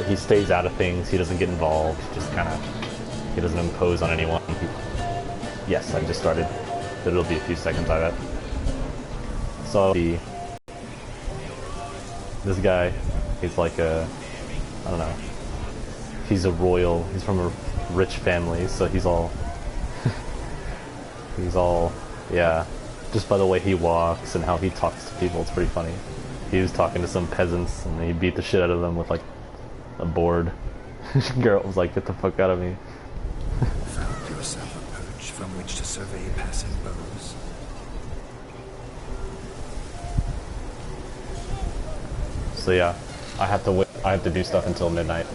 he stays out of things. He doesn't get involved. Just kind of, he doesn't impose on anyone. Yes, I just started. It'll be a few seconds, I bet. So this guy, he's like a, I don't know. He's a royal. He's from a rich family, so he's all, yeah. Just by the way he walks and how he talks to people, it's pretty funny. He was talking to some peasants and he beat the shit out of them with like a board. Geralt was like, "Get the fuck out of me." Found yourself a perch from which to survey passing bows. So yeah, I have to wait. I have to do stuff until midnight.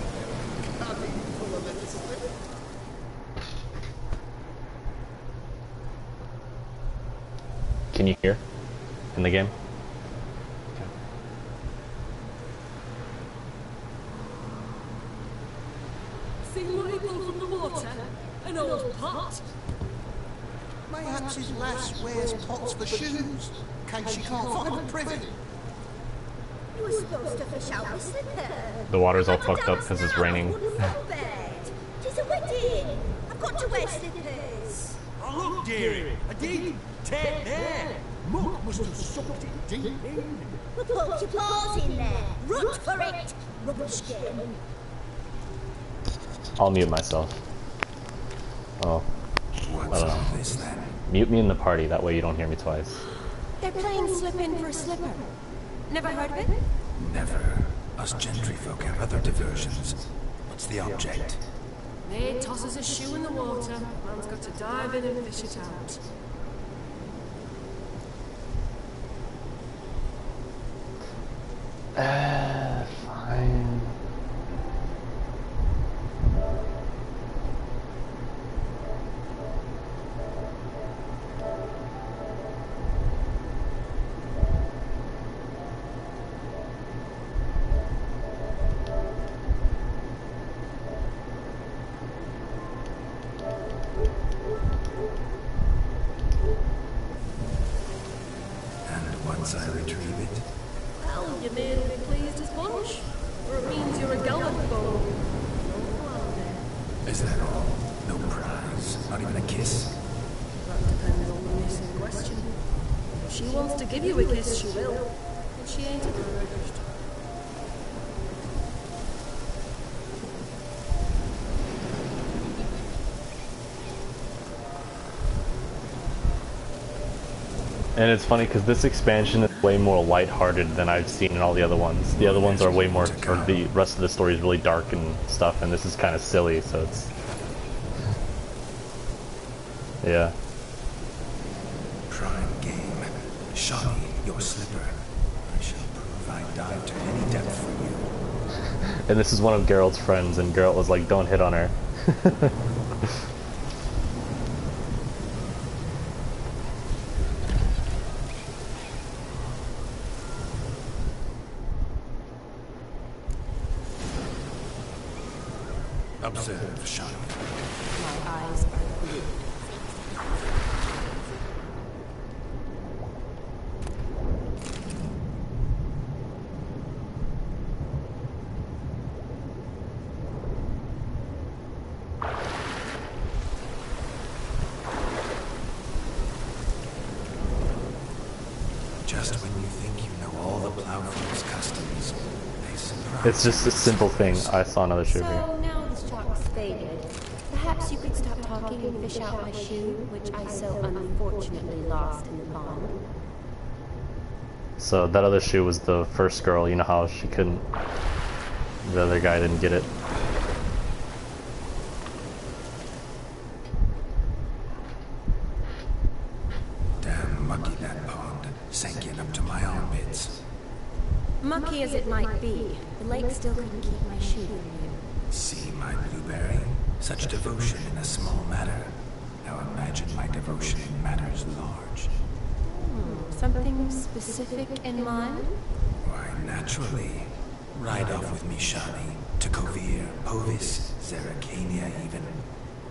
Can you hear in the game? See what he pulled from the water? An old pot? Mayhaps his lass wears pots for shoes, in case she can't find a privet. You were supposed to fish out with slipper. The water's all fucked up because it's raining. Tis a wedding. I've got to wear slippers. Oh look, dearie, a deep tear there. Muck must have sucked it deep in. Well, put your paws in there. Root for it. Rubbish skin. I'll mute myself. Oh, What's I don't know. all this then? Mute me in the party. That way you don't hear me twice. They're playing slip-in for a slipper. Never heard of it? Never. Us gentry folk have other diversions. What's the object? Maid tosses a shoe in the water. Man's got to dive in and fish it out. Fine. And once I retrieve it, Well, your maid will be pleased as punch. Or it means you're a gallant beau. is that all? No prize? Not even a kiss? That depends on the miss in question. If she wants to give you a kiss, she will. But she ain't obliged. And it's funny because this expansion is way more lighthearted than I've seen in all the other ones. The other ones are way more, or the rest of the story is really dark and stuff, and this is kind of silly, so it's... Yeah. Prime game. Shawty, your slipper. I shall prove I dive to any depth for you. And this is one of Geralt's friends, and Geralt was like, "Don't hit on her." Observe, Shawty. My eyes are blue. Just when you think you know all the plowfolk's customs, they surprise. It's just a simple thing. I saw another So trivia. now the shock's faded. Perhaps you could stop talking and fish out my shoe, which I so unfortunately lost in the pond. So that other shoe was the first girl. You know how she couldn't... The other guy didn't get it. Damn mucky that pond, sank in up to my armpits. Mucky as it might be, the lake still couldn't keep my shoe from you. See my blueberry? Such devotion in a small matter. Now imagine my devotion in matters large. Something specific in mind? Why, naturally. Ride off with me, Shani, to Kovir, Povis, Zeracania even.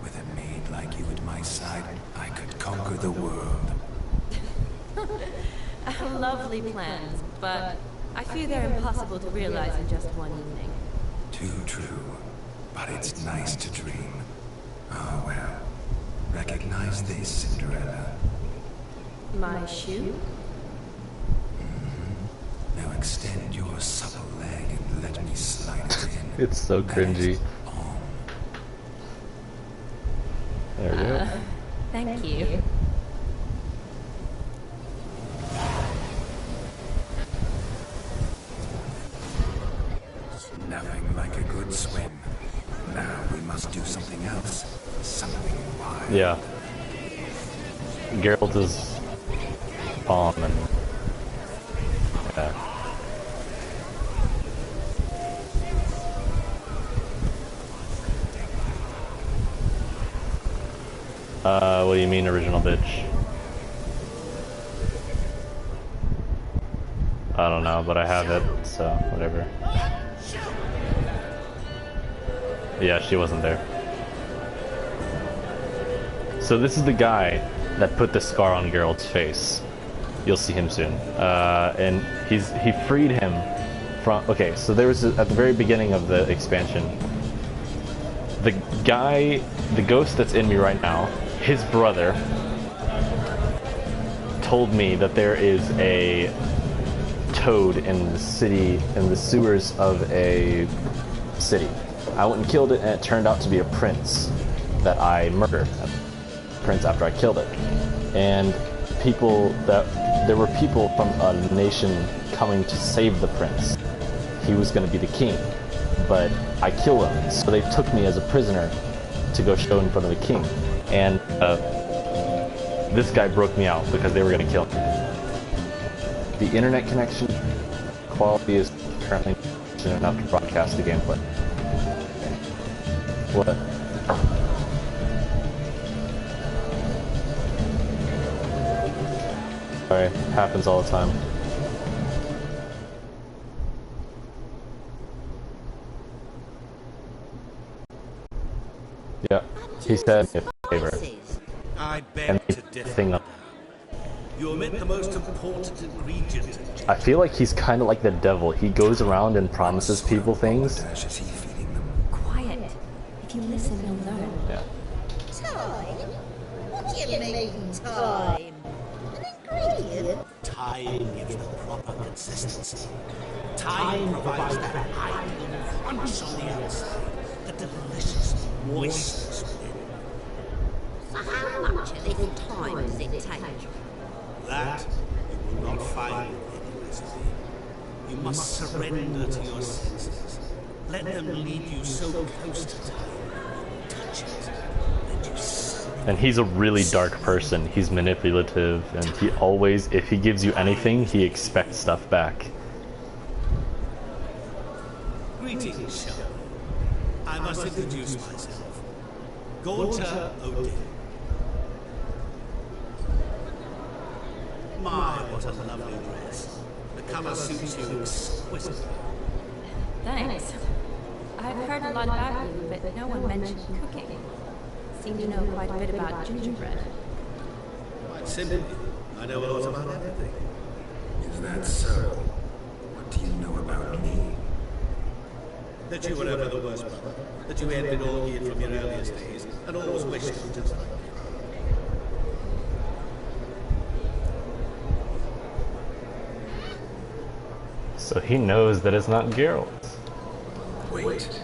With a maid like you at my side, I could conquer the world. Lovely plans, but I fear they're impossible to realize in just one evening. Too true. But it's nice to dream. Oh well. Recognize this, Cinderella. My shoe? Now extend your supple leg and let me slide it in. It's so cringy. On. There we go. Thank you. Nothing like a good swim. Now we must do something else. Something wild. Yeah. Geralt is palm and yeah. What do you mean original bitch? I don't know, but I have it, so whatever. Yeah, she wasn't there. So this is the guy that put the scar on Geralt's face. You'll see him soon. And he freed him from... Okay, so there was at the very beginning of the expansion, the guy, the ghost that's in me right now, his brother told me that there is a toad in the city, in the sewers of a city. I went and killed it, and it turned out to be a prince that I murdered. A prince after I killed it. And there were people from a nation coming to save the prince. He was going to be the king, but I killed him. So they took me as a prisoner to go show in front of the king. And this guy broke me out because they were going to kill me. The internet connection quality is currently enough to broadcast the gameplay. What? Sorry, happens all the time. Yeah, he said if favorite. I And beg the to differ. thing up. You omit the most important ingredient. I feel like he's kind of like the devil. He goes around and promises people things. Dash is he feeding them? Quiet. If you listen, you'll learn. Yeah. Time? What do you mean, time? An ingredient? Time gives the proper consistency. Time provides that ideal crunch on the outside, the delicious moistness within. So how much of this time does it take? That you will not find in any recipe. You must surrender to your senses. Let them lead you so close to time. Touch it. Let you smell it. And he's a really dark person. He's manipulative, and he always, if he gives you anything, he expects stuff back. Greetings, Shelby. I must introduce myself. Gaunter Odin. My, what a lovely dress. The colour suits you exquisitely. Thanks. I've heard a lot about you, but no one mentioned cooking. Seem to know quite a bit about gingerbread. Quite simply, I know a lot about everything. Is that so? What do you know about me? That you were ever the worst brother, that you ended all year from your earliest days, and always wished you just like me. So he knows that it's not Geralt. Wait,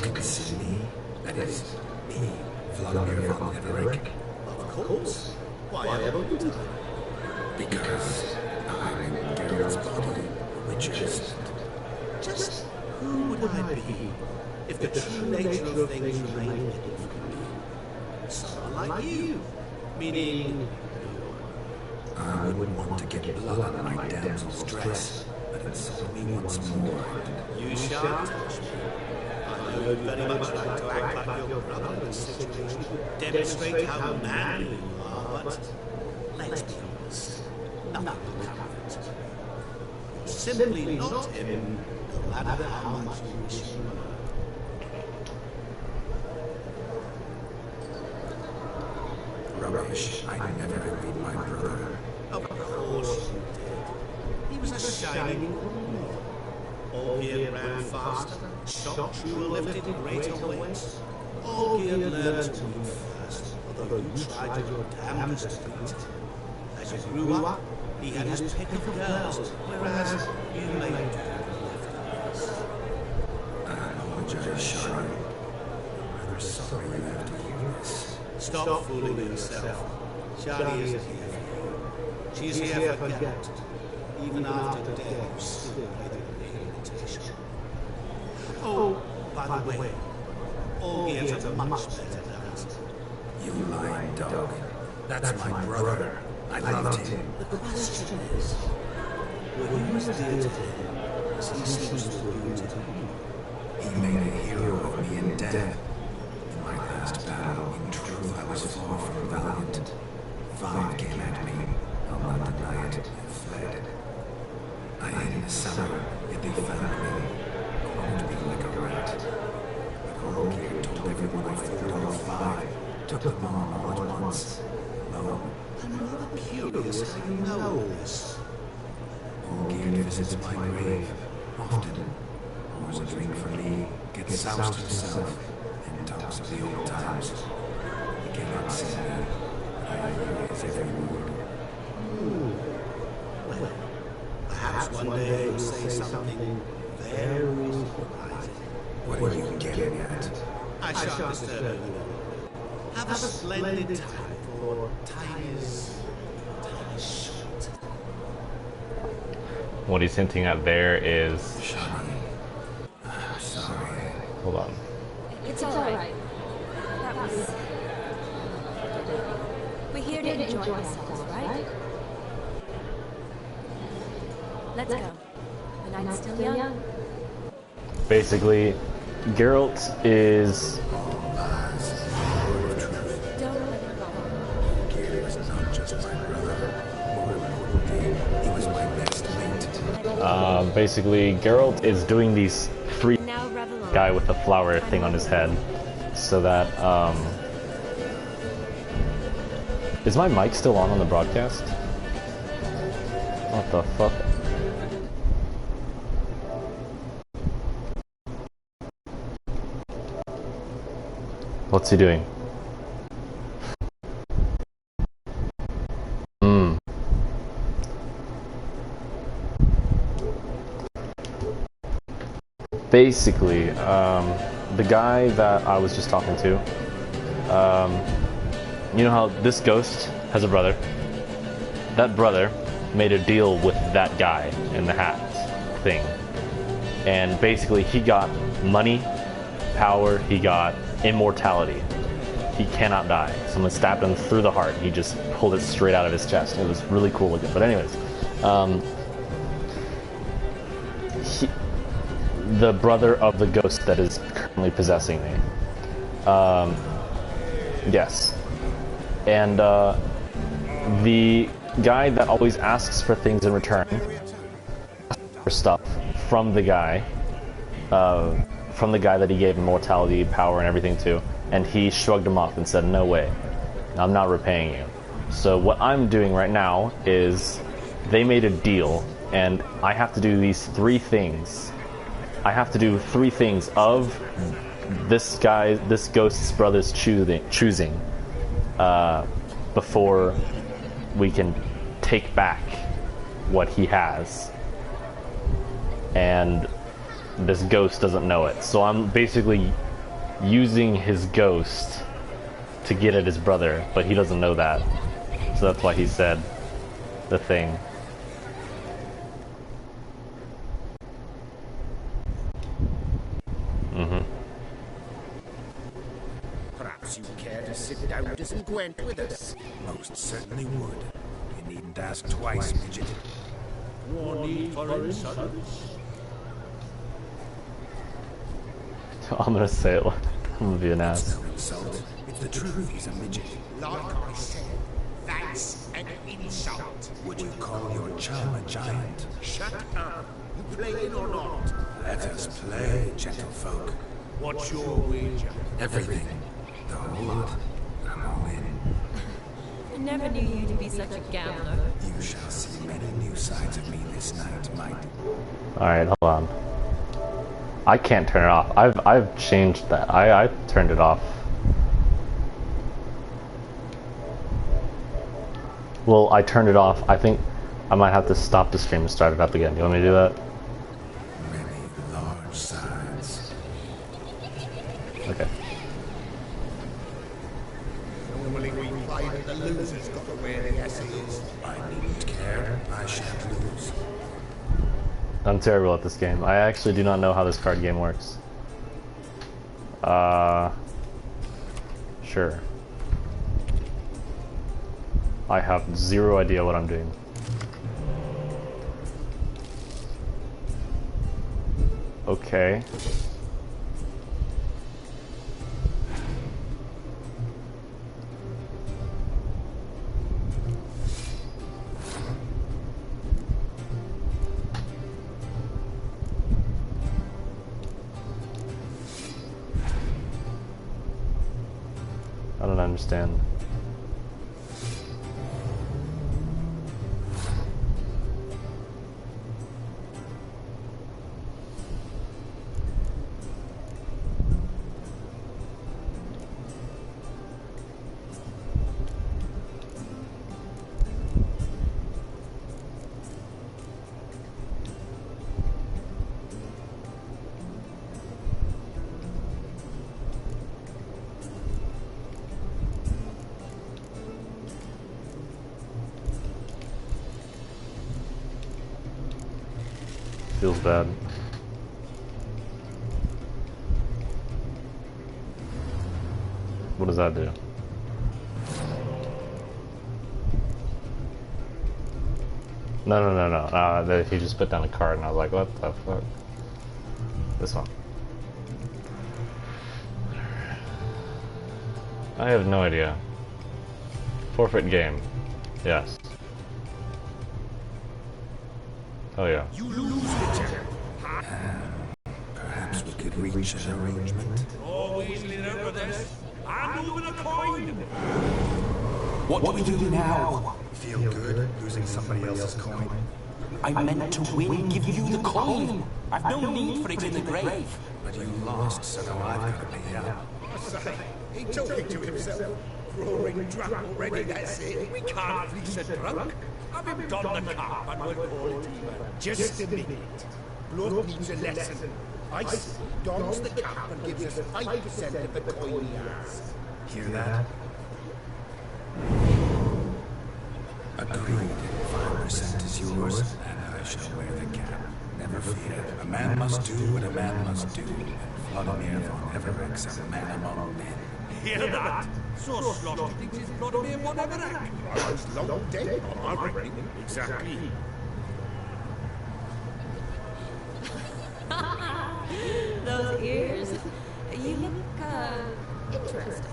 you can see me? That is, me, Vladimir von Everett? Of course. Why ever would I? Because I'm in Geralt's body, which is... Just who would I be if the true nature of things remained hidden from me? Someone like you, meaning I wouldn't want to get blood on my damsel's dress, but insult me once more. you shan't touch me. I know you'd very much like to act like your brother in this situation, demonstrate how manly you are, but let's be honest, nothing will come of it. You're simply not him, no matter how much you wish you were. Rubbish, I never envied my brother. Of course you did. He was a shining ornament. All gear ran faster, shot through lifted greater weights. All gear learned to move fast, although you tried your damnedest to beat it. As you grew up, he had his pick of girls, whereas you made do with leftovers. I apologize, Sharon. I'm rather sorry you have to hear this. Stop fooling yourself. Shani isn't here for you. She's here for Get. Even after death, you still play the rehabilitation. Oh, by the way, all gears are much better than us. You lying dog. That's my brother. I loved him. The question is, were you as dear to him as he seems to be to you? He made a hero of me in death. In my last battle, in truth, I was far from valiant. 5 came at me. I'll not deny it, and fled. I hid in the cellar, yet they found me. Cornered me like a rat. But all gear told everyone I fought all 5. Took them all at once. Alone. I'm rather curious how you know all this. All gear visits my grave. Often. Pours a drink for me, gets soused himself, and talks of the old times. He cannot see me, but I hear his every word. Well, perhaps one day you'll say something very surprising. What are you getting at? I shan't disturb you. Have a splendid time, for time is short. What he's hinting at there is... Shani. I'm sorry. Hold on. It's alright. That was... We're here to enjoy ourselves, right? Let's go. The night's still young. Basically, Geralt is... Don't let it go. Gear was not just my brother. More importantly, he was my best mate. Basically, Geralt is doing these 3 Now revel on. guy with the flower thing on his head, so that, Is my mic still on the broadcast? What the fuck? What's he doing? Basically, the guy that I was just talking to, you know how this ghost has a brother? That brother made a deal with that guy in the hat thing. And basically he got money, power, he got immortality. He cannot die. Someone stabbed him through the heart. He just pulled it straight out of his chest. It was really cool looking. But anyways, the brother of the ghost that is currently possessing me. Yes. And the guy that always asks for things in return, for stuff from the guy that he gave immortality, power, and everything to, and he shrugged him off and said, "No way, I'm not repaying you." So what I'm doing right now is, they made a deal, and I have to do these 3 things. I have to do 3 things of this ghost's brother's choosing, before we can take back what he has. And this ghost doesn't know it. So I'm basically using his ghost to get at his brother, but he doesn't know that. So that's why he said the thing. Perhaps you care to sit down to some Gwent with us? Most certainly would. You needn't ask twice, midget. More need for insults? I'm gonna say it. I'm gonna be an ass. No insult. It's the truth, he's a midget. Like I said, that's an insult. Would you call your chum a giant? Shut up. You playing or not? Let us play, gentlefolk. What's your wager? Everything. The whole lot. I'm all in. I never knew you to be such a gambler. You shall see many new sides of me this night, Mike. Alright, hold on. I can't turn it off. I've changed that. I turned it off. Well, I turned it off. I think I might have to stop the stream and start it up again. You want me to do that? Many large sides. Okay. Normally we play that the loser's got to wear the essays. I needn't care. I shan't lose. I'm terrible at this game. I actually do not know how this card game works. Sure. I have zero idea what I'm doing. Okay. I don't understand. Feels bad. What does that do? No. He just put down a card and I was like, what the fuck? This one. I have no idea. Forfeit game. Yes. Oh yeah. You lose the champ. Perhaps we could reach an arrangement. Always remember this. I'm moving a coin. What do we do now? Feel good losing somebody else's coin? I meant to win, give you the coin. I've no need for it in the grave. But you lost, so now I've got to pay up. He talking to himself. Roaring drunk already, that's it. We can't fleece a drunk. I've been done the cup and we'll call it even. Just a minute. Blood needs a lesson. Ice dons the cup and gives us 5% of the coin he has. Hear that? Agreed. 5% is yours, and I shall wear the cap. Never fear. A man must do what a man must do. And Vladimir von Evereck's a man among men. Hear that? So Slaughter thinks his blood may one ever act. I was long dead on my reckoning. Exactly. Those ears. You look, interesting.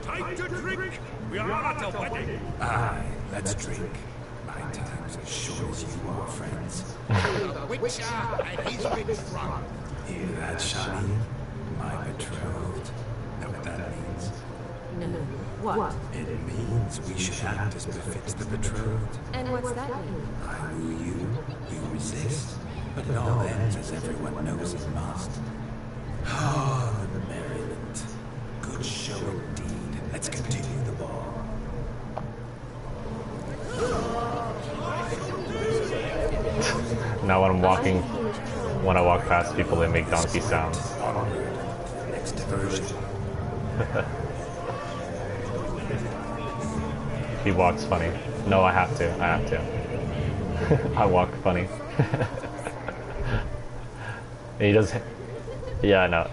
Time to drink. We are at a wedding. Aye, let's drink. My time's as short as you are, friends. The Witcher and his big front. Hear that, Shani? My betrothed. Know what that means? No. What? It means we should act as befits the betrothed. And what's that mean? I woo you, you resist. But it all ends as everyone knows it must. Ah, the merriment. Good show indeed. Let's continue the ball. Now when I walk past people, they make donkey sounds. Next diversion. He walks funny. No, I have to. I walk funny. And he does. Yeah, no.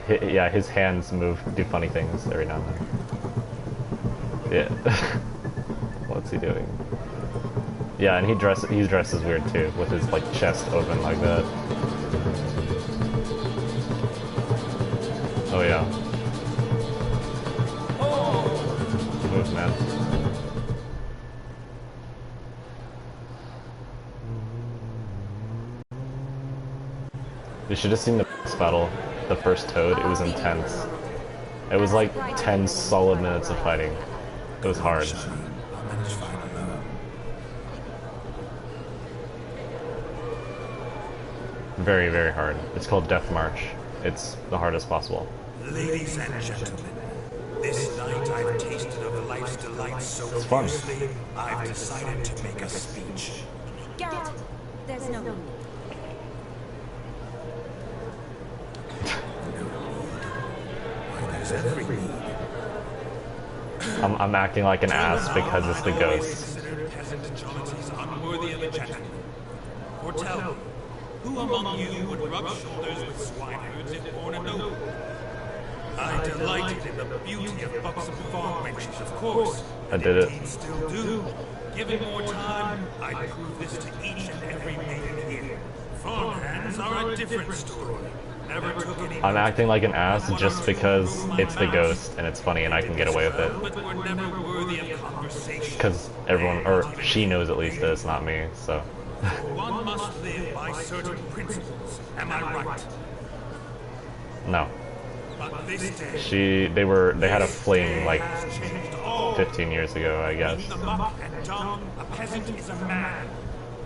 His hands do funny things every now and then. Yeah. What's he doing? Yeah, and he's dresses weird too, with his like chest open like that. Oh yeah. Move, man. You should have seen the boss battle, the first Toad. It was intense. It was like 10 solid minutes of fighting. It was hard. I'll manage fine alone. Very, very hard. It's called Death March. it's the hardest possible. Ladies and gentlemen, this night I've tasted of life's delights so It's fun. fiercely, I've decided to make a speech. Geralt, there's no need. There's every need. I'm acting like an ass because it's the ghost. Considered peasant jollities unworthy of a gentleman. Or tell me, who among you would rub shoulders with swineherds if born a noble? I delighted in the beauty of buxom farm wenches, of course. I did it. Indeed still do. Given more time, I'd prove this to each and every maiden here. Farmhands are a different story. Never took any. I'm acting like an ass just because it's the ghost and it's funny and I can get away with it. But were never worthy of conversation. Because everyone, or she knows at least that it's not me, so. One must live by certain principles. Am I right? No. But this day, They had a fling like has changed all. 15 years ago, I guess. The muck and dung, a peasant is a man.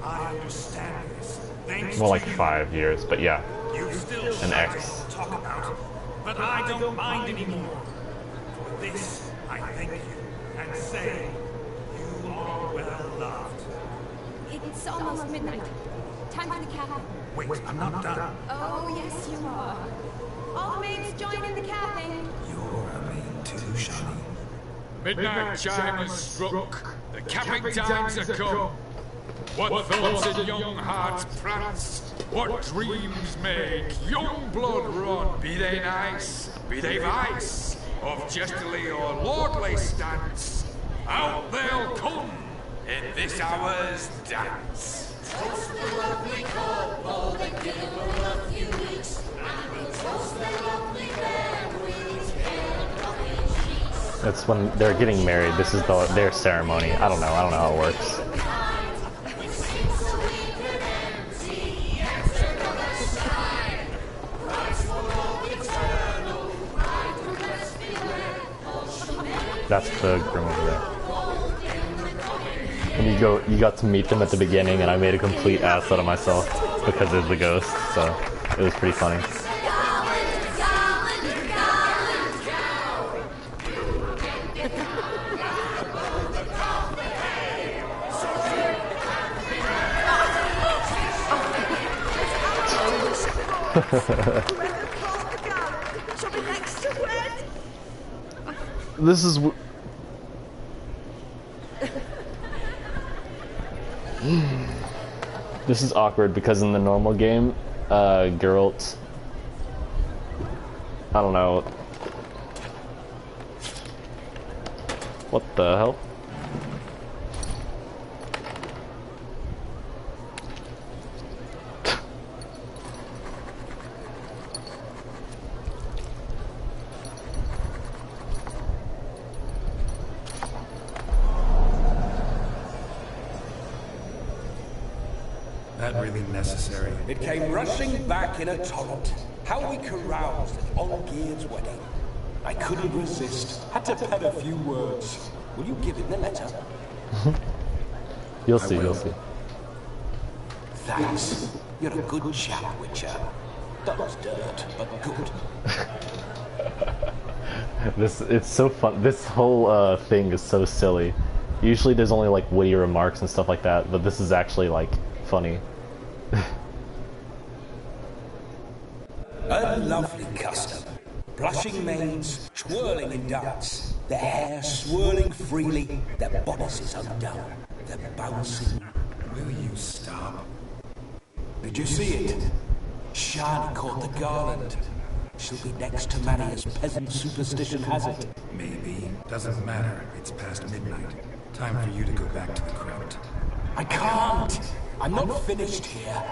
I understand this. Thanks More like to you. 5 years, but yeah. You still An shudder X. to talk about, but I don't mind anymore. For this, I thank you and say, you are well loved. It's almost midnight. Time for the cabin. Wait, I'm not done. Oh, yes, you are. All maids join in the capping. You're a maid too, Shani. Midnight chime has struck. The capping times are come. What thoughts in young hearts prance? What dreams make young blood run? Be they nice, be they vice, of jestly or lordly stance, out they'll come in this hour's dance. Toast the lovely couple that give her a few weeks, and we'll toast the lovely pair with its pale cheeks. That's when they're getting married. This is their ceremony. I don't know how it works. That's the groom over there. And you got to meet them at the beginning, and I made a complete ass out of myself because it's the ghost. So it was pretty funny. This is. This is awkward because in the normal game, Geralt. I don't know. What the hell? That really necessary? It came rushing back in a torrent. How we caroused at Olgierd's wedding. I couldn't resist. Had to pen a few words. Will you give it the letter? You'll see, you'll see. Thanks. You're a good chap, Witcher. Does dirt, but good. It's so fun. This whole thing is so silly. Usually there's only like witty remarks and stuff like that, but this is actually like funny. A lovely custom. Blushing maids, twirling in dance, their hair swirling freely, their bodices undone, their bouncing. Will you stop? Did you see it? Shani caught the garland. She'll be next to marry as peasant superstition has it. Maybe. Doesn't matter. It's past midnight. Time for you to go back to the crypt. I can't! I'm not finished here.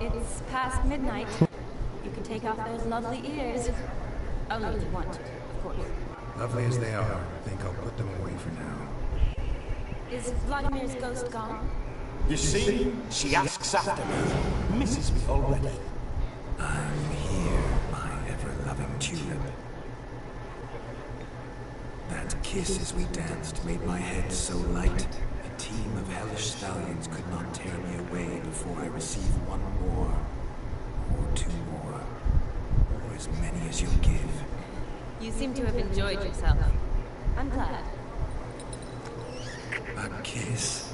It's past midnight. You can take off those lovely ears. Only if you want to, of course. Lovely as they are, I think I'll put them away for now. Is Vladimir's ghost gone? You see, she asks after me. Misses me already. I'm here, my ever-loving tulip. That kiss as we danced made my head so light. A team of hellish stallions could not tear me away before I receive one more, or two more. As many as you'll give. You seem to have enjoyed yourself. I'm glad. A kiss.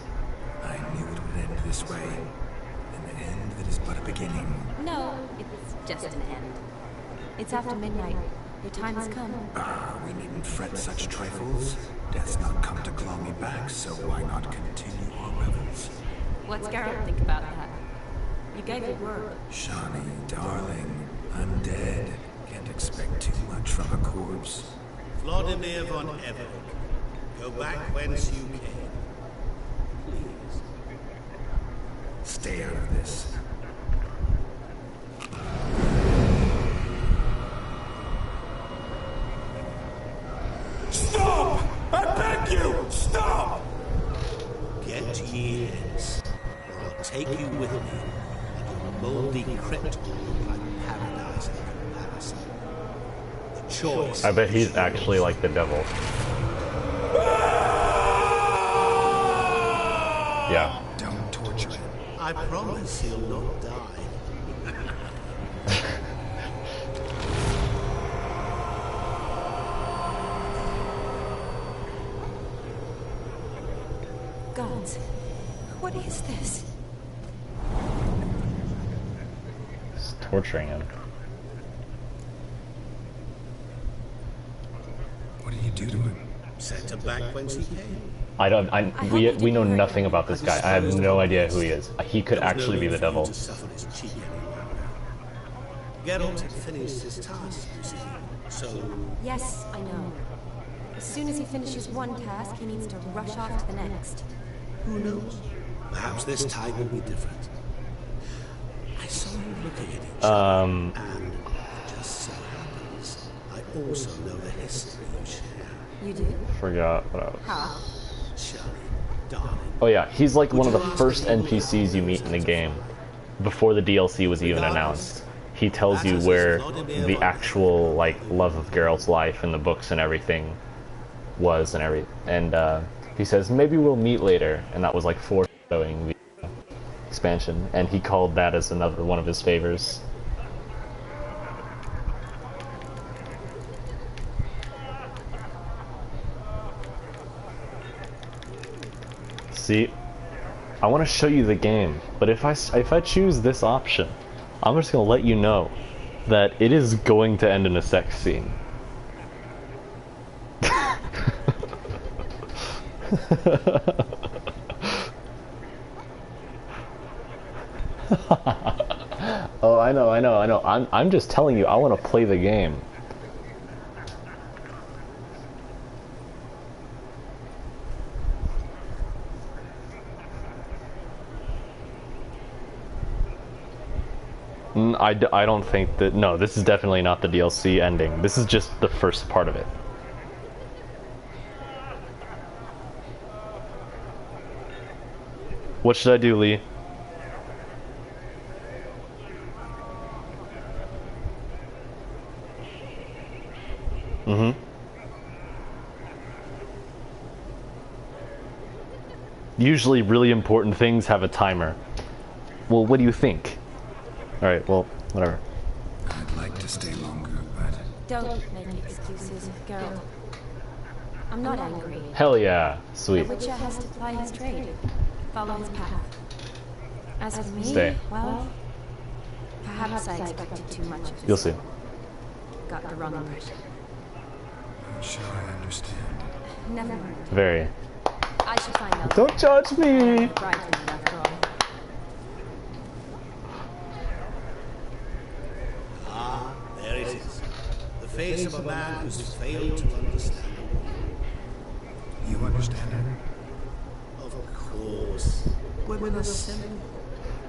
I knew it would end this way. An end that is but a beginning. No, it's just an end. It's after midnight. Your time has come. We needn't fret such trifles. Death's not come to claw me back, so why not continue our revels? What's Geralt think about that? You gave your word. Shawnee, darling, I'm dead. Can't expect too much from a corpse. Vladimir von Everett, go back whence you came. Please. Stay out of this. Stop! I beg you! Stop! Get ye hence, or I'll take you with me, and your moldy crypt will look like paradise in comparison. The choice. I bet he's actually like the devil. Yeah. Don't torture him. I promise he'll not die. Gods, what is this? It's torturing him. What did you do to him? Sent him back whence he came. We know nothing about this guy. I have no idea who he is. He could actually be the devil. To suffer his cheek any longer. Geralt had finished his task, you see. So Yes, I know. As soon as he finishes one task, he needs to rush off to the next. who knows? Perhaps this time will be different. I saw you looking at each other, and it just so happens I also know the history you share. You do? Forgot what I was. How? Shelley, darling. Oh yeah, he's like one of the first NPCs you meet in the game, before the DLC was even announced. He tells you where the actual like love of Geralt's life in the books and everything was, and he says maybe we'll meet later, and that was like foreshadowing the expansion, and he called that as another one of his favors. See, I want to show you the game, but if I choose this option, I'm just gonna let you know that it is going to end in a sex scene. Oh, I know. I'm just telling you, I want to play the game. I don't think that... No, this is definitely not the DLC ending. This is just the first part of it. What should I do, Lee? Usually really important things have a timer. Well, what do you think? Alright, well, whatever. I'd like to stay longer, but... Don't make excuses, Geralt. I'm not angry. Hell yeah, sweet. The Witcher has to ply his trade, follow his path. As for me, Stay. well, perhaps I expected too much of this. You'll see. Got the wrong impression. I'm sure I understand. Never mind. Very. I should find out. Don't judge me! Right, after all. Ah, there it is. The face of a man who's failed to understand. You understand her? Of course. Women are simple.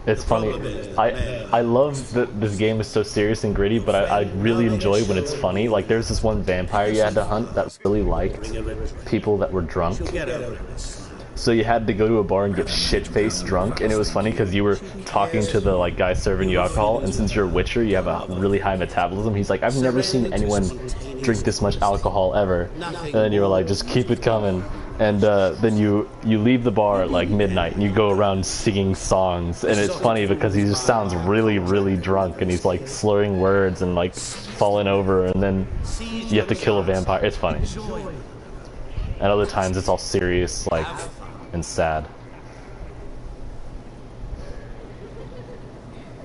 It's funny. I love that this game is so serious and gritty, but I really enjoy when it's funny. Like, there's this one vampire you had to hunt that really liked people that were drunk. So you had to go to a bar and get shit-faced drunk, and it was funny because you were talking to the like guy serving you alcohol, and since you're a Witcher, you have a really high metabolism. He's like, I've never seen anyone drink this much alcohol ever. And then you were like, just keep it coming. And then you leave the bar at like midnight and you go around singing songs, and it's funny because he just sounds really drunk and he's like slurring words and like falling over, and then you have to kill a vampire. It's funny. And other times it's all serious, like, and sad.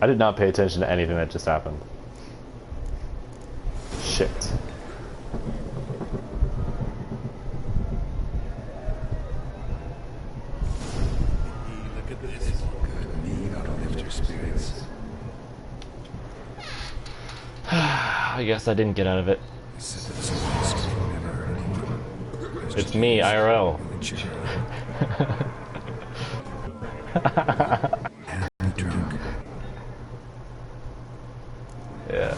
I did not pay attention to anything that just happened. Shit. Look at this. Good me, gotta lift your spirits. I guess I didn't get out of it. It's me, IRL. Drunk. Yeah.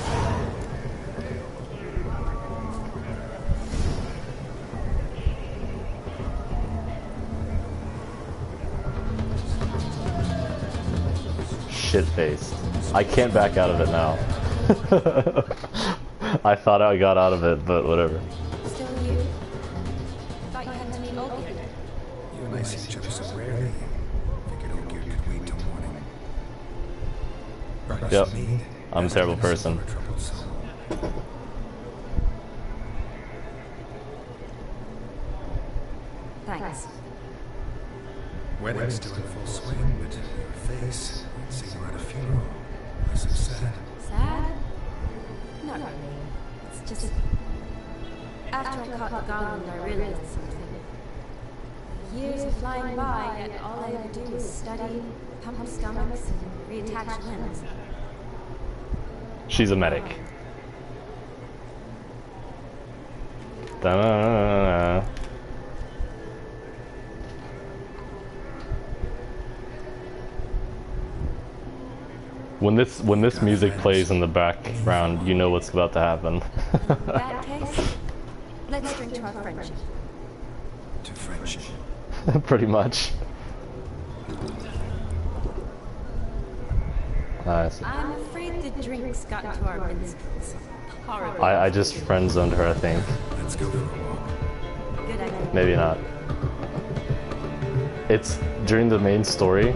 Shit-faced. I can't back out of it now. I thought I got out of it, but whatever. Still you? Thought you had to meet Olgierd. You and I see each other so rarely. Figured Olgierd could wait till morning. Yep. I'm a terrible person. Thanks. Wedding's still in full swing, but your face, I'd say you're at a funeral. Why so sad? Sad? Not really. It's just... After I caught the goblin, I realized something. Years are flying by, yet all I ever do is study, pump stomachs, and reattach limbs. She's a medic. Da-na-na-na-na. When this music plays in the background, you know what's about to happen. In that case, let's drink to our friendship. To friendship. Pretty much. Nice. I'm afraid the drinks got to our minstrels. Horrible. I just friend zoned her, I think. Let's go for a walk. Good idea. Maybe not. It's during the main story.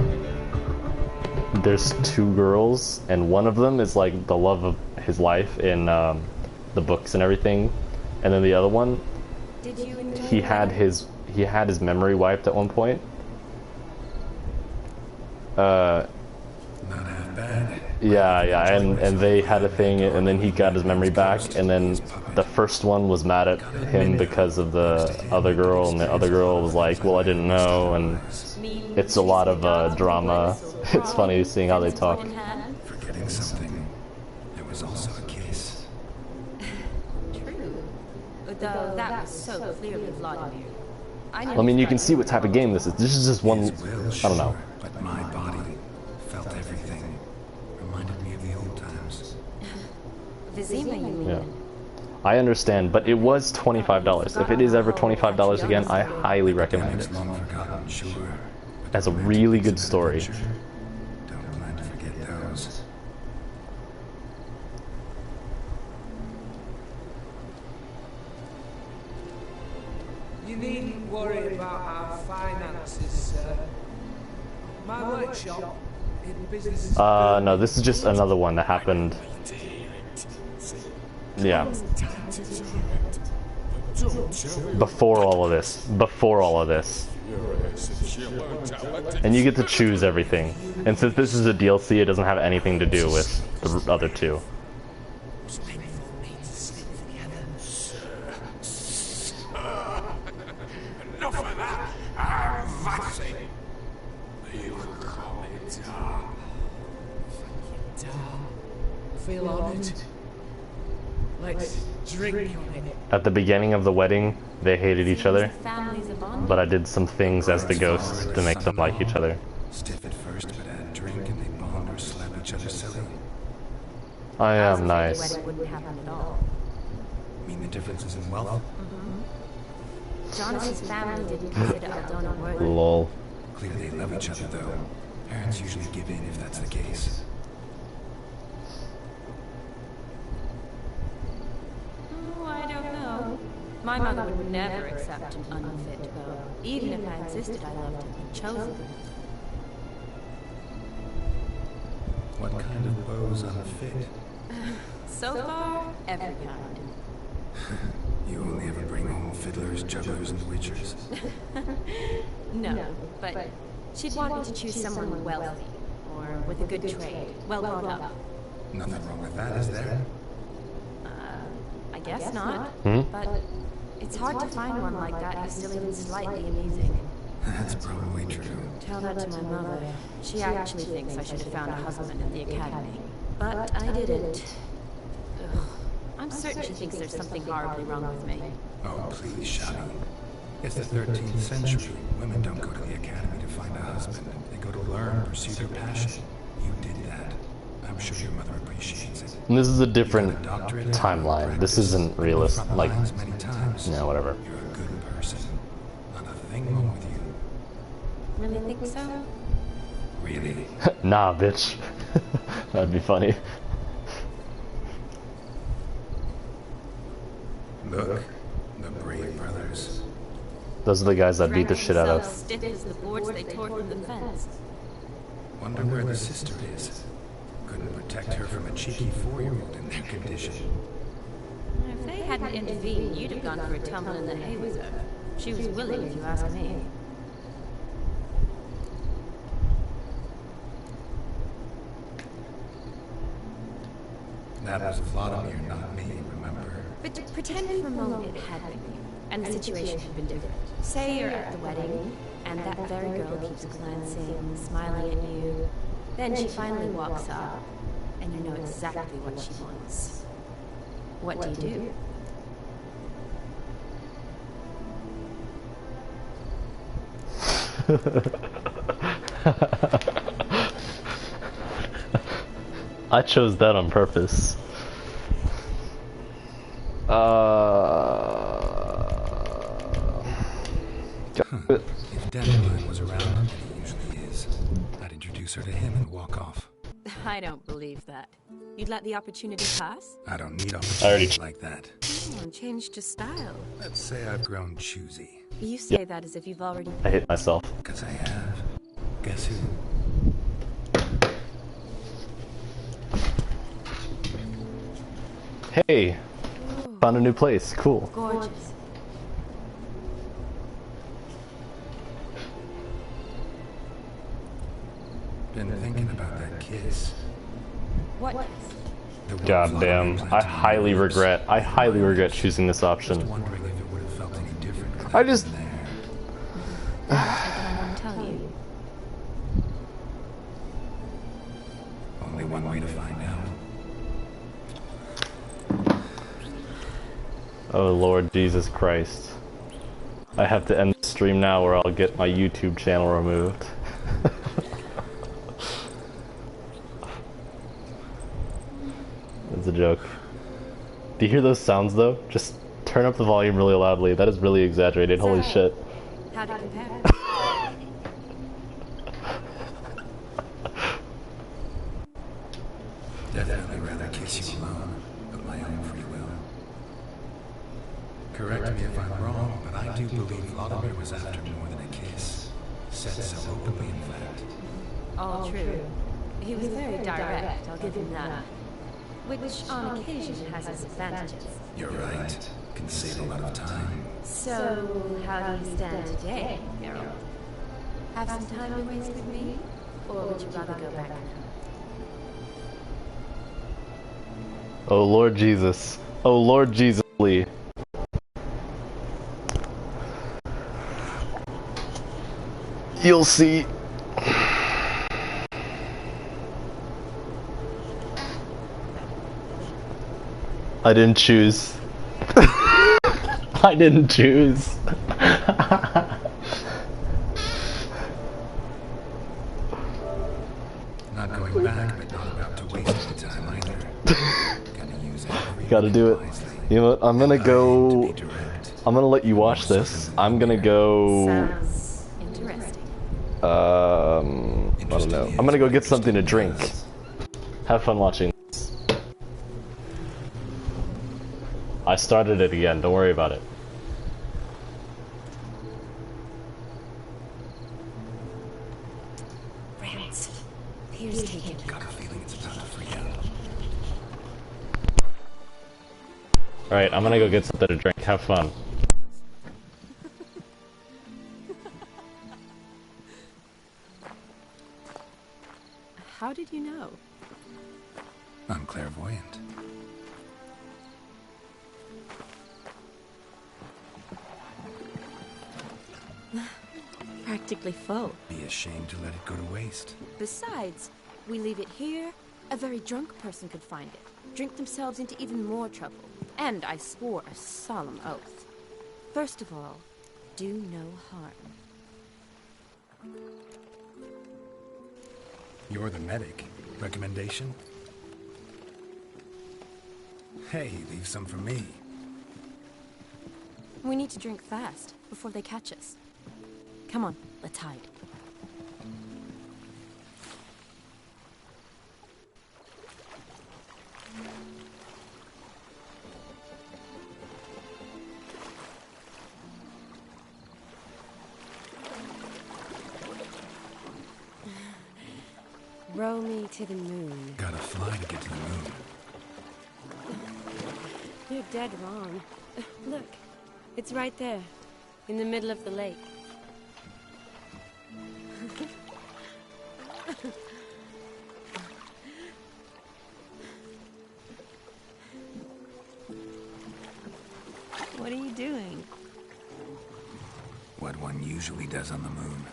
There's two girls, and one of them is like the love of his life in the books and everything, and then the other one, Did you enjoy he had his memory wiped at one point. Not half bad. Yeah, and they had a thing, and then he got his memory back, and then the first one was mad at him because of the other girl, and the other girl was like, well, I didn't know, and it's a lot of drama. It's funny seeing how they talk. Forgetting something. There was also a kiss. True. Though that was so clearly Vladimir. I mean, you can see what type of game this is. This is just one, I don't know. But my body felt everything. Reminded me of the old times. Vizima, you mean? Yeah. I understand, but it was $25. If it is ever $25 again, I highly recommend it. Long forgotten, sure. That's a really good story. Don't plan to forget those. You needn't worry about our finances, sir. My workshop in business. No, this is just another one that happened. Yeah. Before all of this. Before all of this. And you get to choose everything. And since this is a DLC, it doesn't have anything to do with the other two. Enough of that. That's it. You can call me Dom. Feel honored. Let's drink on it. At the beginning of the wedding, they hated each other. But I did some things as the ghost to make them like each other. Stiff at first, but add drink and they bond or slap each other silly. I am nice. Wouldn't happen at all. Mean the differences in wealth? Jonas's family didn't consider Aldona worthy. Lol. Clearly they love each other though. Parents usually give in if that's the case. Oh, I don't know. My mother would never accept an unfit beau, even if I insisted I loved him and chose him. What kind of beau's unfit? So far, every kind. You only ever bring home fiddlers, jugglers, and witchers. No, but she'd want me to choose someone wealthy, or with a good trade, well brought up. Nothing wrong with that, is there? I guess not, Hmm? but it's hard to find one like that who's still even slightly amusing. That's probably true. Tell that to my mother. She actually thinks I should have found a husband at the academy. But I didn't. Ugh. I'm certain she thinks there's something horribly wrong with me. Oh, please, Shani. It's the 13th century. Women don't go to the academy to find a husband. They go to learn, pursue their passion. You did that. I'm sure your mother appreciates it. And this is a different timeline. This isn't realistic. Like, Many times. yeah, whatever. You're a good person. Not a thing wrong with you. Really think so? Really? Nah, bitch. That'd be funny. Look, the Brave brothers. Those are the guys that beat the shit out of. Stiff as the boards they tore from the fence. Wonder where the sister is. Couldn't protect her from a cheeky 4-year-old in their condition. If they hadn't intervened, you'd have gone for a tumble in the hay with her. She was willing, if you ask me. That was Vladimir, not me, remember? But pretend for a moment it had been you, and the situation had been different. Say you're at the wedding, and that very girl keeps glancing, smiling at you. Then she finally walks up, and you know exactly what she wants. What do you do? I chose that on purpose. If Dandelion was around, and he usually is, I'd introduce her to him and walk off. I don't believe that. You'd let the opportunity pass? I don't need already opportunities like that. Changed your style. Let's say I've grown choosy. You say that as if you've already... I hate myself. Because I have. Guess who? Hey! Found a new place. Cool. Gorgeous. Been thinking about that kiss. What? God damn. I highly regret choosing this option. Wondering if it would have felt any different. I just... I won't tell you. Only one way to find out. Oh Lord Jesus Christ. I have to end the stream now or I'll get my YouTube channel removed. It's a joke. Do you hear those sounds though? Just turn up the volume really loudly. That is really exaggerated. Holy shit. How'd it compare? Definitely rather kiss you alone, of my own free will. Correct me if I'm wrong, but I do believe Vladimir was after more than a kiss. Said so openly, in fact. All true. He was very direct, I'll give him that. Which, on occasion, has its advantages. You're right. Can save a lot of time. So, how do you stand today, Harold? Have some time to waste with me? Or would you rather go back now? Oh Lord Jesus. Oh Lord Jesus Lee. You'll see. I didn't choose. I didn't choose. Not going back, but not about to waste any time either. Gonna use every Gotta do it. You know what? I'm gonna go. I'm gonna let you watch this. I'm gonna go. Sounds interesting. I don't know. I'm gonna go get something to drink. Have fun watching this. I started it again. Don't worry about it. Here's taken. Got a feeling it's about to free out. Alright, I'm gonna go get something to drink. Have fun. How did you know? I'm clairvoyant. Practically full. Be ashamed to let it go to waste. Besides, we leave it here, a very drunk person could find it, drink themselves into even more trouble. And I swore a solemn oath. First of all, do no harm. You're the medic. Recommendation? Hey, leave some for me. We need to drink fast, before they catch us. Come on, let's hide. Row me to the moon. Gotta fly to get to the moon. You're dead wrong. Look, it's right there, in the middle of the lake. What are you doing? What one usually does on the moon.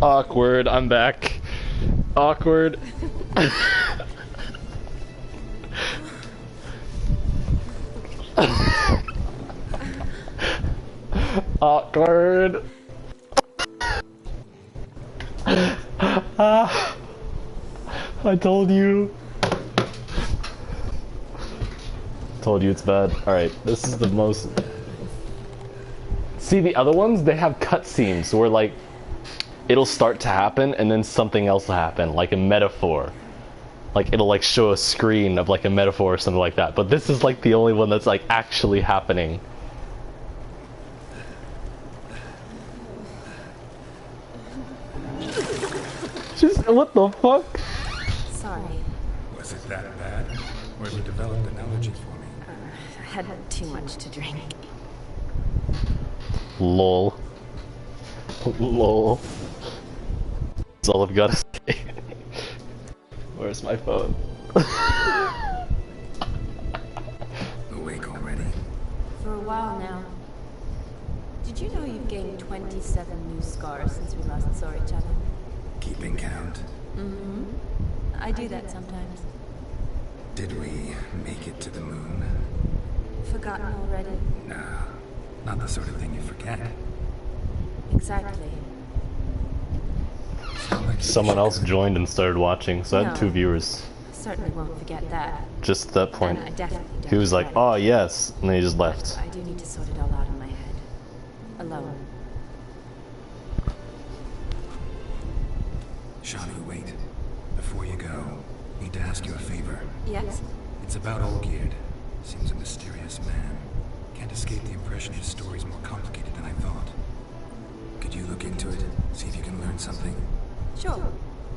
Awkward, I'm back. Awkward. Awkward. I told you. Told you it's bad. Alright, this is the most... See, the other ones, they have cutscenes where, like, it'll start to happen and then something else will happen, like a metaphor. Like, it'll, like, show a screen of, like, a metaphor or something like that. But this is, like, the only one that's, like, actually happening. Just, what the fuck? Sorry. Was it that bad? Or have you developed an allergy for me? I had too much to drink. Lol. Lol. That's all I've got to say. Where's my phone? Awake already? For a while now. Did you know you've gained 27 new scars since we last saw each other? Keeping count? Mm-hmm. I do that sometimes. Did we make it to the moon? Forgotten already? No, not the sort of thing you forget. Exactly. Someone else joined and started watching, so I had 2 viewers. Certainly won't forget that. Just at that point. And I definitely don't He was like, forget oh yes, and then he just left. I do need to sort it all out in my head. Alone. Shani, wait. Before you go, need to ask you a favor. Yes? It's about Olgierd. Seems a mysterious man. Can't escape the impression his story's more complicated than I thought. Could you look into it? See if you can learn something? Sure.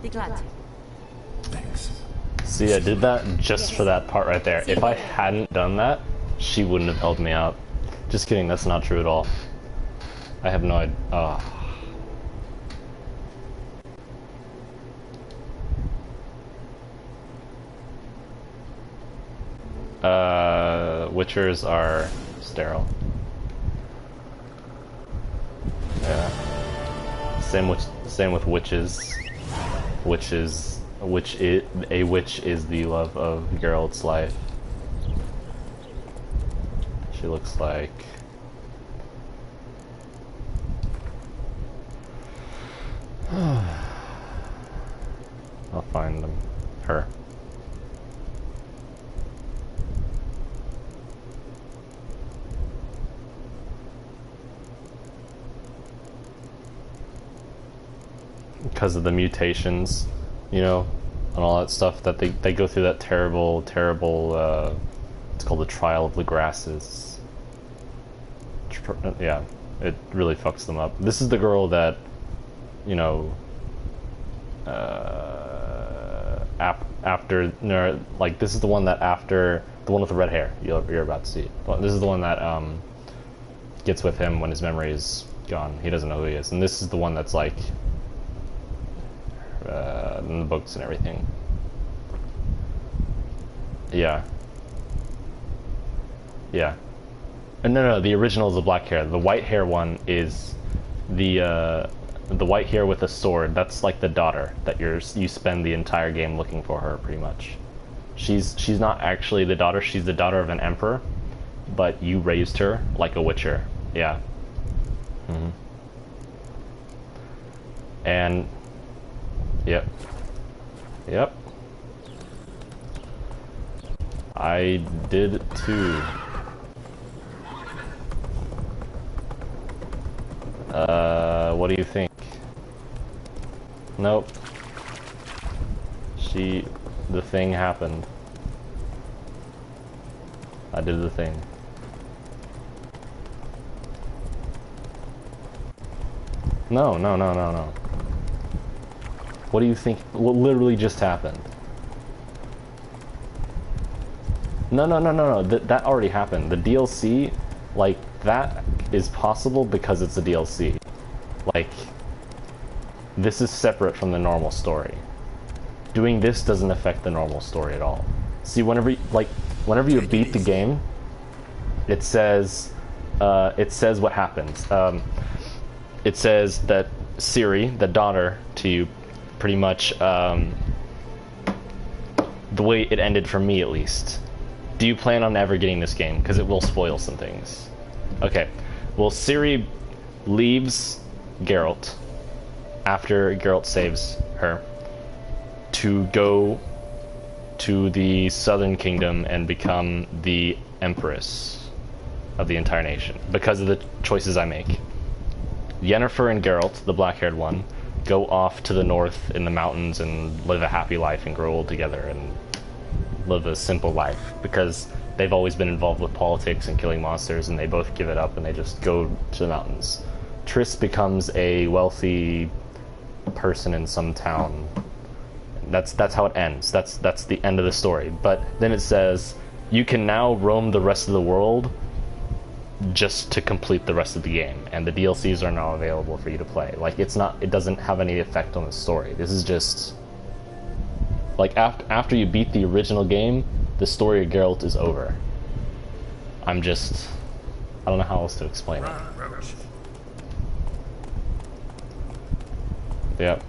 Be glad to. Thanks. See, I did that just for that part right there. If I hadn't done that, she wouldn't have helped me out. Just kidding, that's not true at all. I have no idea. Witchers are sterile. Yeah. Same with witches. A witch is the love of Geralt's life. She looks like... I'll find them. Her. Because of the mutations, you know, and all that stuff that they go through that terrible, it's called the Trial of the Grasses. Yeah, it really fucks them up. This is the girl that, you know, after, no, like, this is the one that after, the one with the red hair, you're about to see. This is the one that, gets with him when his memory is gone. He doesn't know who he is. And this is the one that's, like, in the books and everything. Yeah. Yeah. No, the original is the black hair. The white hair one is the white hair with a sword. That's like the daughter that you spend the entire game looking for her, pretty much. She's not actually the daughter. She's the daughter of an emperor, but you raised her like a witcher. Yeah. Mm-hmm. And yep. Yep. I did too. What do you think? Nope. The thing happened. I did the thing. No. What do you think? What literally just happened? No. That already happened. The DLC, like, that is possible because it's a DLC. Like, this is separate from the normal story. Doing this doesn't affect the normal story at all. See, whenever you beat the game, it says what happens. It says that Ciri, the daughter to you, pretty much, the way it ended for me at least. Do you plan on ever getting this game? Because it will spoil some things. Okay. Well, Ciri leaves Geralt after Geralt saves her to go to the Southern Kingdom and become the Empress of the entire nation because of the choices I make. Yennefer and Geralt, the black-haired one, go off to the north in the mountains and live a happy life and grow old together and live a simple life because they've always been involved with politics and killing monsters, and they both give it up and they just go to the mountains. Triss becomes a wealthy person in some town. That's how it ends. That's the end of the story. But then it says you can now roam the rest of the world just to complete the rest of the game, and the DLCs are now available for you to play. Like, it doesn't have any effect on the story. This is just like after you beat the original game, the story of Geralt is over. I don't know how else to explain it. Yep.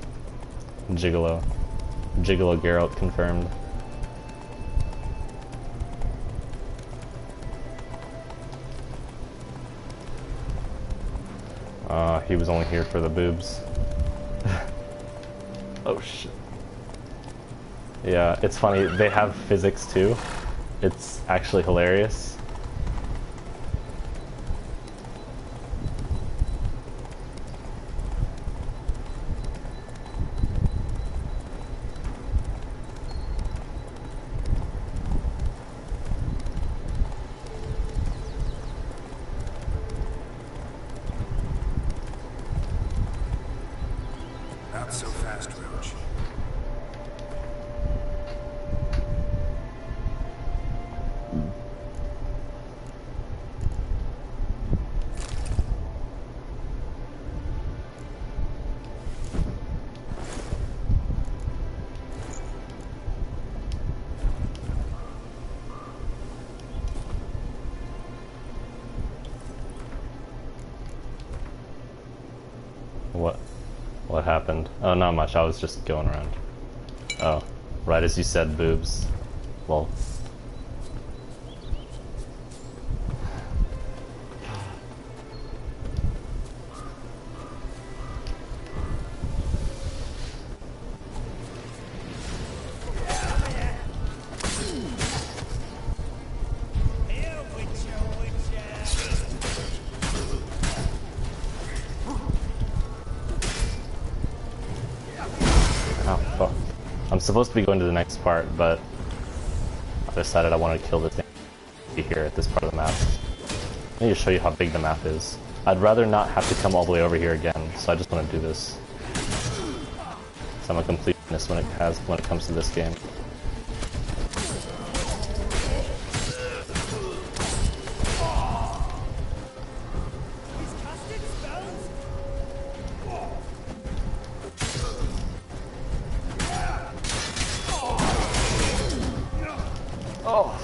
Gigolo Geralt confirmed. He was only here for the boobs. Oh shit. Yeah, it's funny, they have physics too. It's actually hilarious. Not so fast, Roach. What happened? Oh, not much. I was just going around. Oh, right as you said, boobs. Well. Oh, fuck. I'm supposed to be going to the next part, but I decided I wanted to kill this thing here at this part of the map. I need to show you how big the map is. I'd rather not have to come all the way over here again, so I just want to do this. So I'm a completionist when it comes to this game. Oh.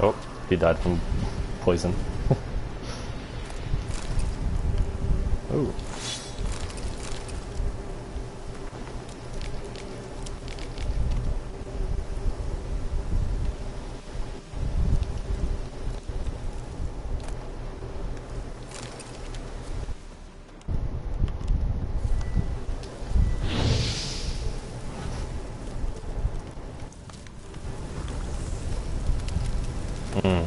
Oh, he died from poison. Ooh. Hmm.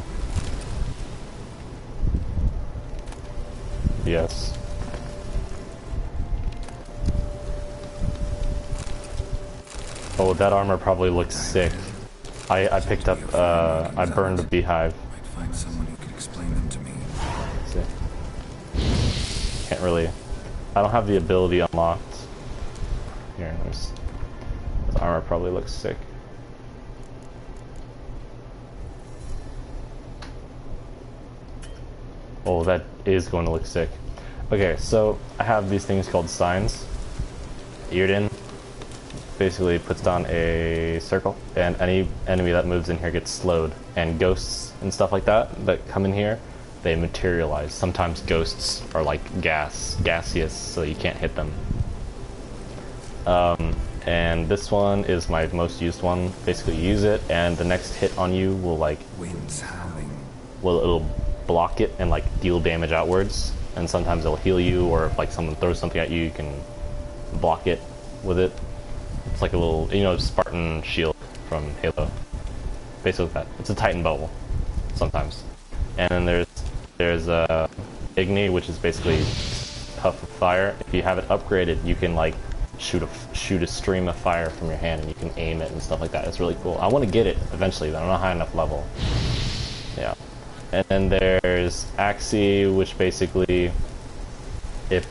Yes. Oh, that armor probably looks sick. I picked up, I burned a beehive. Might find someone who can explain them to me. Let's see. Can't really... I don't have the ability unlocked. Here, this armor probably looks sick. Oh, that is going to look sick. Okay, so I have these things called signs. Earden basically puts down a circle, and any enemy that moves in here gets slowed. And ghosts and stuff like that that come in here, they materialize. Sometimes ghosts are like gaseous, so you can't hit them. And this one is my most used one. Basically, you use it, and the next hit on you will like... Winds howling. Well, it'll block it and like deal damage outwards, and sometimes it'll heal you, or if like someone throws something at you, you can block it with it. It's like a little, you know, Spartan shield from Halo. Basically that. It's a Titan bubble, sometimes. And then there's Igni, which is basically puff of fire. If you have it upgraded, you can like shoot a stream of fire from your hand, and you can aim it and stuff like that. It's really cool. I want to get it eventually, but I'm not high enough level. Yeah. And then there's Axie, which basically, if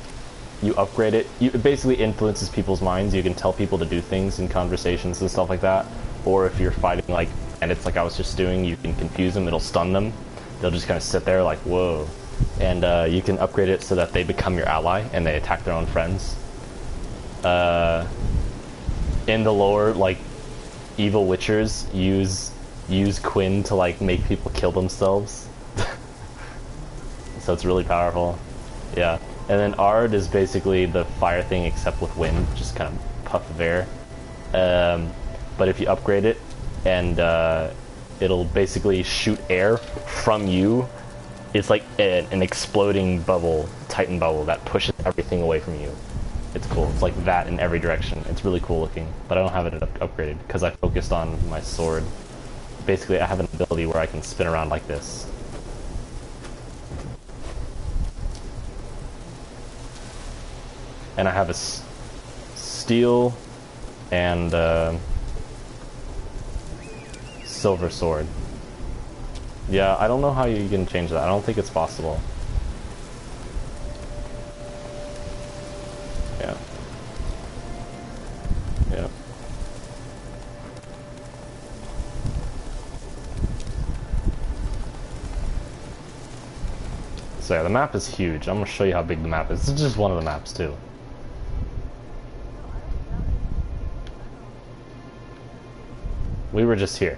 you upgrade it, it basically influences people's minds. You can tell people to do things in conversations and stuff like that. Or if you're fighting like, and it's like I was just doing, you can confuse them, it'll stun them. They'll just kind of sit there like, whoa. And you can upgrade it so that they become your ally and they attack their own friends. In the lore, like, evil witchers use Quinn to like make people kill themselves. So it's really powerful. Yeah. And then Ard is basically the fire thing except with wind, just kind of puff of air. But if you upgrade it, and it'll basically shoot air from you. It's like an exploding bubble, Titan bubble, that pushes everything away from you. It's cool. It's like that in every direction. It's really cool looking, but I don't have it upgraded because I focused on my sword. Basically, I have an ability where I can spin around like this. And I have a steel and silver sword. Yeah, I don't know how you can change that. I don't think it's possible. Yeah. Yeah. So yeah, the map is huge. I'm gonna show you how big the map is. This is just one of the maps too. We were just here.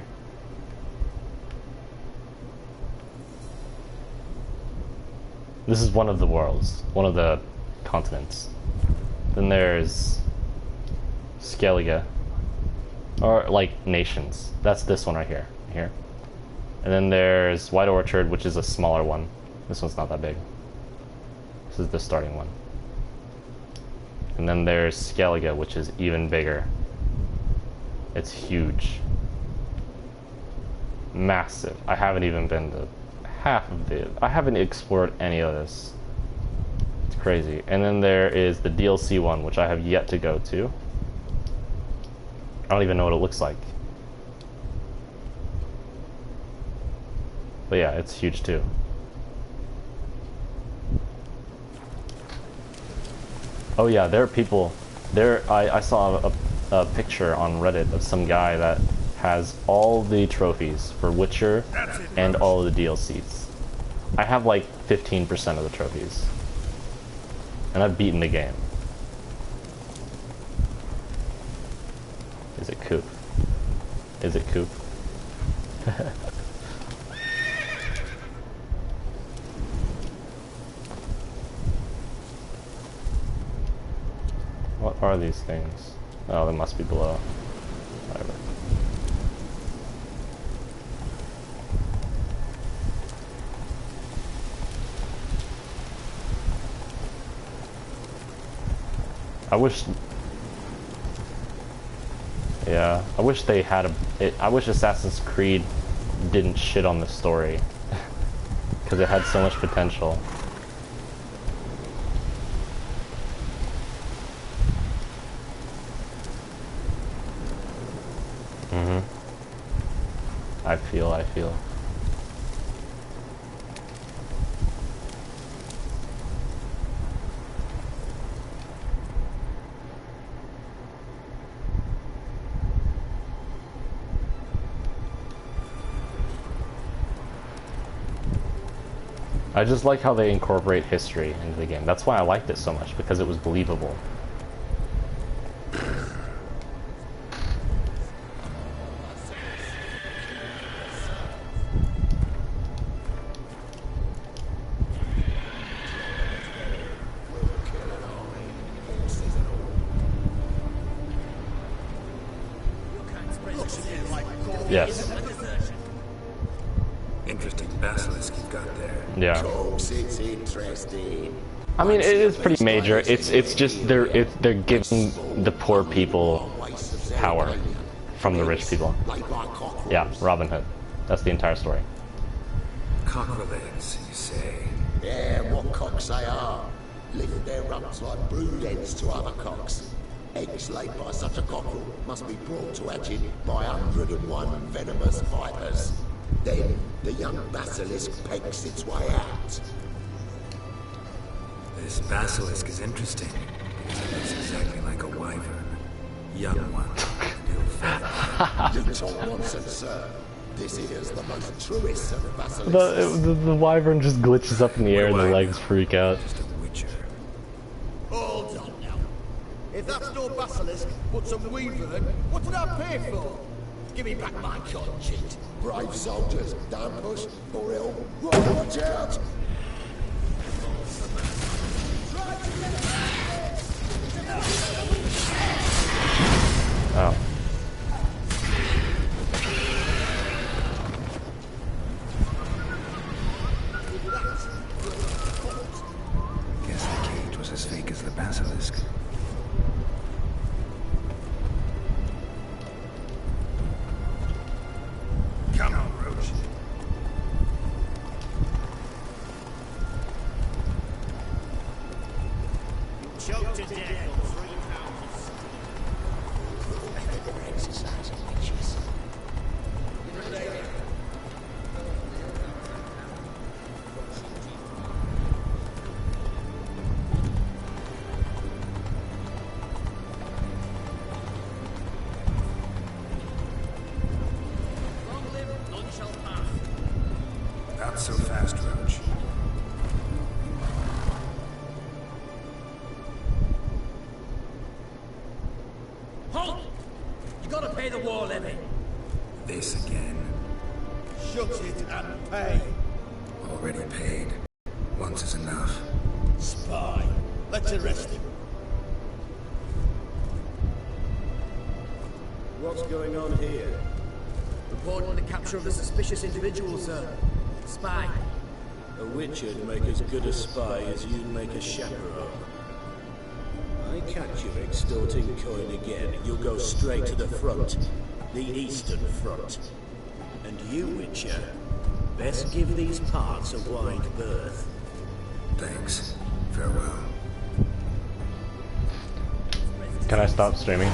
This is one of the worlds, one of the continents. Then there's Skellige, or like nations. That's this one right here. Here. And then there's White Orchard, which is a smaller one. This one's not that big. This is the starting one. And then there's Skellige, which is even bigger. It's huge. Massive. I haven't even been to half of it. I haven't explored any of this. It's crazy. And then there is the DLC one, which I have yet to go to. I don't even know what it looks like. But yeah, it's huge too. Oh yeah, there are people there. I saw a picture on Reddit of some guy that has all the trophies for Witcher and all of the DLCs. I have like 15% of the trophies. And I've beaten the game. Is it Coop? Is it Coop? What are these things? Oh, they must be below. Whatever. I wish... Yeah, I wish they had I wish Assassin's Creed didn't shit on the story. Because it had so much potential. I feel. I just like how they incorporate history into the game. That's why I liked it so much, because it was believable. Yes. Interesting basilisk you've got there. Yeah. It's interesting. I mean, it is pretty major. It's just they're giving the poor people power from the rich people. Yeah, Robin Hood. That's the entire story. Cockerlegs, you say? Yeah, what cocks they are. Lift their rumps like brood hens to other cocks. Eggs laid by such a cockerel must be brought to hatching by 101 venomous vipers. Then the young basilisk pegs its way out. This basilisk is interesting, because it looks exactly like a wyvern. Young one, still fat. You talk nonsense, sir. This is the most truest of basilisks. The wyvern just glitches up in the air and the legs freak out. Hold on now. If that's no basilisk, but some wyvern, what did I pay for? Give me back my cotton cheat. Brave soldiers, don't push, or it'll watch out. Oh. Guess the cage was as fake as the basilisk. Come on, Roach. Choked to death on 3 pounds. Exercise of witches. Not so fast, Roach. pay? Already paid. Once is enough. Spy. Let's arrest him. What's going on here? Reporting the capture of a suspicious individual, sir. Spy. A witcher'd make as good a spy as you'd make a chaperone. I catch you extorting coin again, you'll go straight to the front. The Eastern Front. And you, Witcher, best give these parts a wide berth. Thanks. Farewell. Can I stop streaming?